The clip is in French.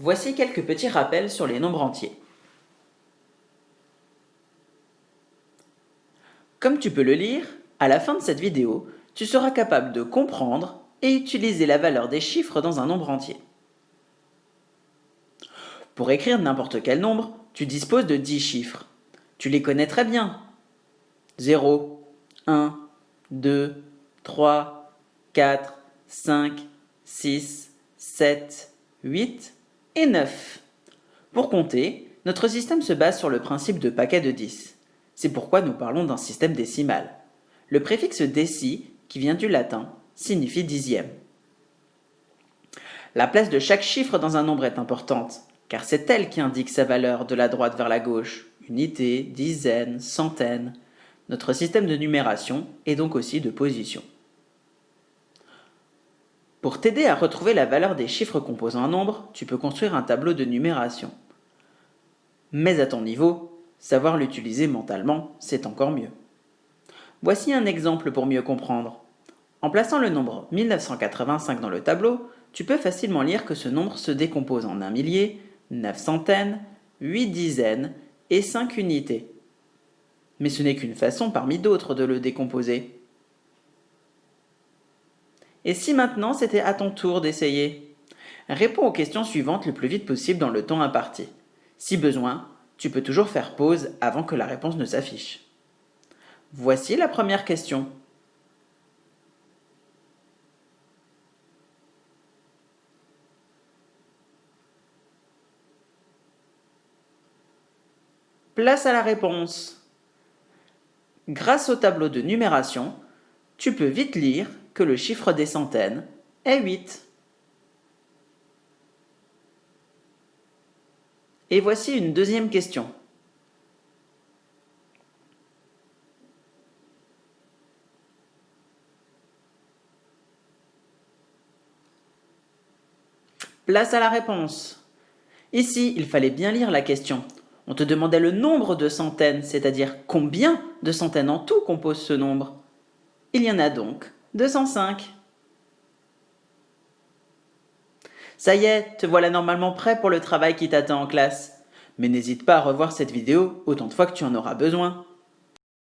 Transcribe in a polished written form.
Voici quelques petits rappels sur les nombres entiers. Comme tu peux le lire, à la fin de cette vidéo, tu seras capable de comprendre et utiliser la valeur des chiffres dans un nombre entier. Pour écrire n'importe quel nombre, tu disposes de 10 chiffres. Tu les connais très bien. 0, 1, 2, 3, 4, 5, 6, 7, 8 et 9. Pour compter, notre système se base sur le principe de paquet de 10. C'est pourquoi nous parlons d'un système décimal. Le préfixe déci, qui vient du latin, signifie dixième. La place de chaque chiffre dans un nombre est importante, car c'est elle qui indique sa valeur de la droite vers la gauche, unité, dizaine, centaine. Notre système de numération est donc aussi de position. Pour t'aider à retrouver la valeur des chiffres composant un nombre, tu peux construire un tableau de numération. Mais à ton niveau, savoir l'utiliser mentalement, c'est encore mieux. Voici un exemple pour mieux comprendre. En plaçant le nombre 1985 dans le tableau, tu peux facilement lire que ce nombre se décompose en 1 millier, 9 centaines, 8 dizaines et 5 unités. Mais ce n'est qu'une façon parmi d'autres de le décomposer. Et si maintenant c'était à ton tour d'essayer? Réponds aux questions suivantes le plus vite possible dans le temps imparti. Si besoin, tu peux toujours faire pause avant que la réponse ne s'affiche. Voici la première question. Place à la réponse. Grâce au tableau de numération, tu peux vite lire que le chiffre des centaines est 8. Et voici une deuxième question. Place à la réponse. Ici, il fallait bien lire la question. On te demandait le nombre de centaines, c'est-à-dire combien de centaines en tout composent ce nombre. Il y en a donc 205. Ça y est, te voilà normalement prêt pour le travail qui t'attend en classe. Mais n'hésite pas à revoir cette vidéo autant de fois que tu en auras besoin.